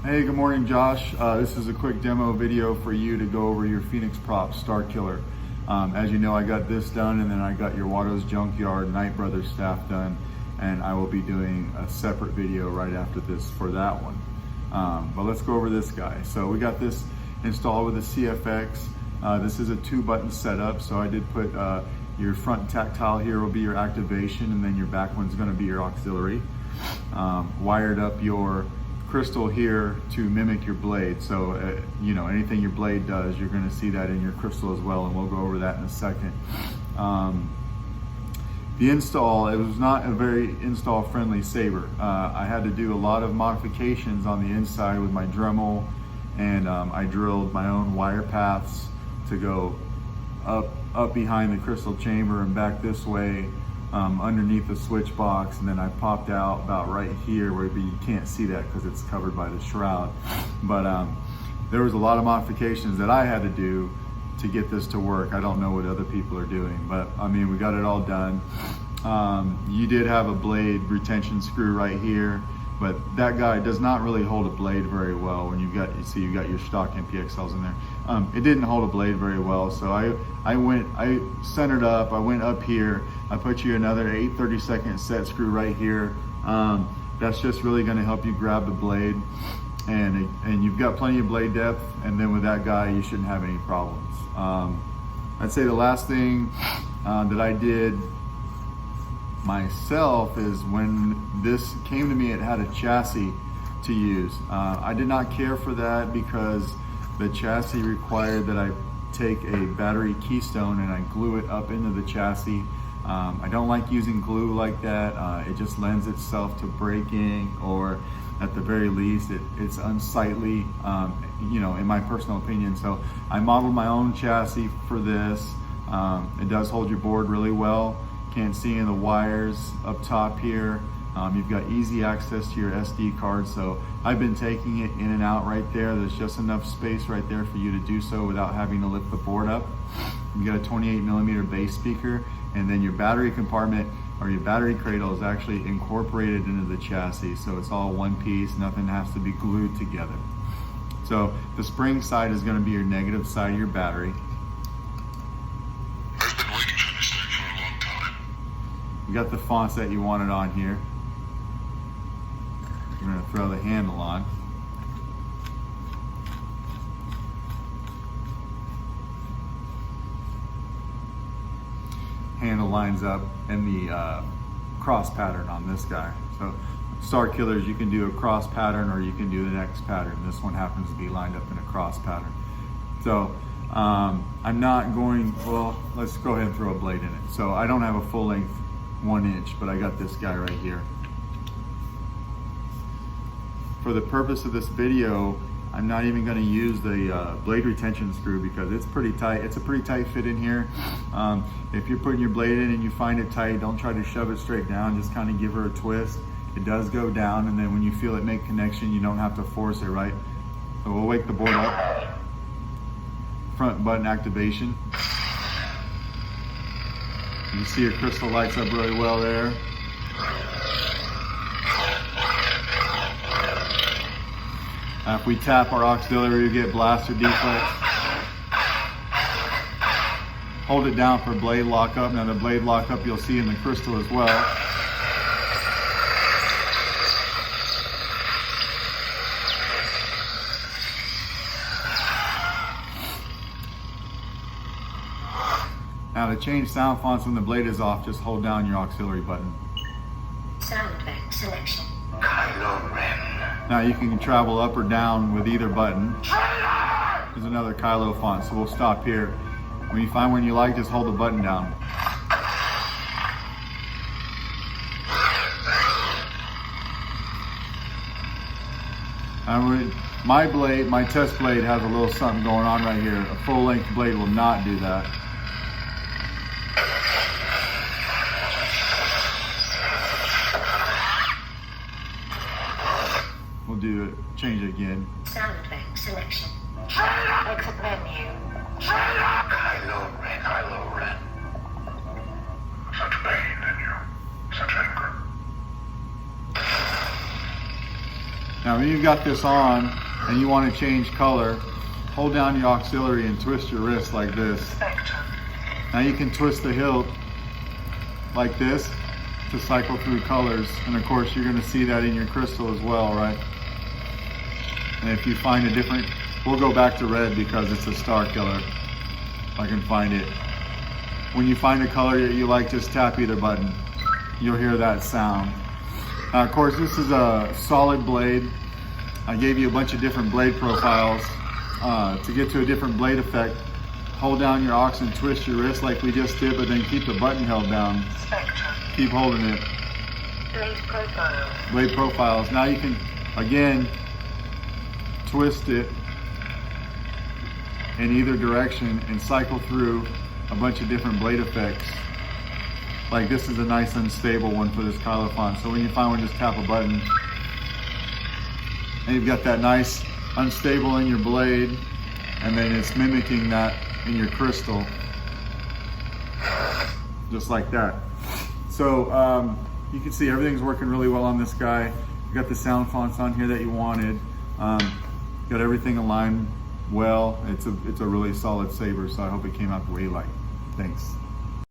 Hey, good morning, Josh. This is a quick demo video for you to go over your Phoenix Props Starkiller. As you know, I got this done, and then I got your Watto's Junkyard Knight Brothers staff done, and I will be doing a separate video right after this for that one. But let's go over this guy. So we got this installed with a CFX. This is a 2-button setup, so I did put your front tactile here will be your activation, and then your back one's going to be your auxiliary. Wired up your crystal here to mimic your blade, so you know, anything your blade does, you're going to see that in your crystal as well, and we'll go over that in a second. The install, it was not a very install friendly saber. I had to do a lot of modifications on the inside with my Dremel, and I drilled my own wire paths to go up behind the crystal chamber and back this way, underneath the switch box, and then I popped out about right here where you can't see that because it's covered by the shroud. But there was a lot of modifications that I had to do to get this to work. I don't know what other people are doing, but I mean, we got it all done. You did have a blade retention screw right here, but that guy does not really hold a blade very well. When you've got your Shtok NPXLs in there, it didn't hold a blade very well. So I centered up, I went up here, I put you another 8/32 set screw right here. That's just really going to help you grab the blade, and you've got plenty of blade depth, and then with that guy you shouldn't have any problems. I'd say the last thing that I did myself is when this came to me, it had a chassis to use. I did not care for that because the chassis required that I take a battery keystone and I glue it up into the chassis. I don't like using glue like that. It just lends itself to breaking, or at the very least it's unsightly, you know, in my personal opinion. So I modeled my own chassis for this. It does hold your board really well. Can't see in the wires up top here. You've got easy access to your SD card, so I've been taking it in and out right there. There's just enough space right there for you to do so without having to lift the board up. You've got a 28mm bass speaker, and then your battery compartment or your battery cradle is actually incorporated into the chassis, so it's all one piece, nothing has to be glued together. So the spring side is going to be your negative side of your battery. You got the fonts that you wanted on here. We're going to throw the handle on. Handle lines up in the cross pattern on this guy. So Starkillers, you can do a cross pattern or you can do the next pattern. This one happens to be lined up in a cross pattern. So I'm not going, well, let's go ahead and throw a blade in it. So I don't have a full length 1 inch, but I got this guy right here. For the purpose of this video, I'm not even going to use the blade retention screw because it's pretty tight. It's a pretty tight fit in here. If you're putting your blade in and you find it tight, don't try to shove it straight down. Just kind of give her a twist. It does go down, and then when you feel it make connection, you don't have to force it, right? So we'll wake the board up. Front button activation. You see your crystal lights up really well there. If we tap our auxiliary, we get blaster deflex. Hold it down for blade lockup. Now the blade lockup you'll see in the crystal as well. Now to change sound fonts when the blade is off, just hold down your auxiliary button. Sound bank selection. Now you can travel up or down with either button. There's another Kylo font, so we'll stop here. When you find one you like, just hold the button down. My blade, my test blade has a little something going on right here. A full length blade will not do that. We'll do it, change it again. Sound bank selection. Exit menu. Kylo Ren. Such pain in you, such anger. Now when you've got this on and you want to change color, hold down your auxiliary and twist your wrist like this. Spectrum. Now you can twist the hilt like this to cycle through colors, and of course you're going to see that in your crystal as well, right? And if you find a different, we'll go back to red because it's a Starkiller, if I can find it. When you find a color that you like, just tap either button. You'll hear that sound. Now, of course, this is a solid blade. I gave you a bunch of different blade profiles. To get to a different blade effect, hold down your aux and twist your wrist like we just did, but then keep the button held down. Spectrum. Keep holding it. Blade profiles. Blade profiles. Now you can, again, twist it in either direction and cycle through a bunch of different blade effects. Like this is a nice unstable one for this color font. So when you find one, just tap a button. And you've got that nice unstable in your blade, and then it's mimicking that in your crystal. Just like that. So you can see everything's working really well on this guy. You got the sound fonts on here that you wanted. Got everything aligned well. It's a really solid saber, so I hope it came out the way you like. Thanks.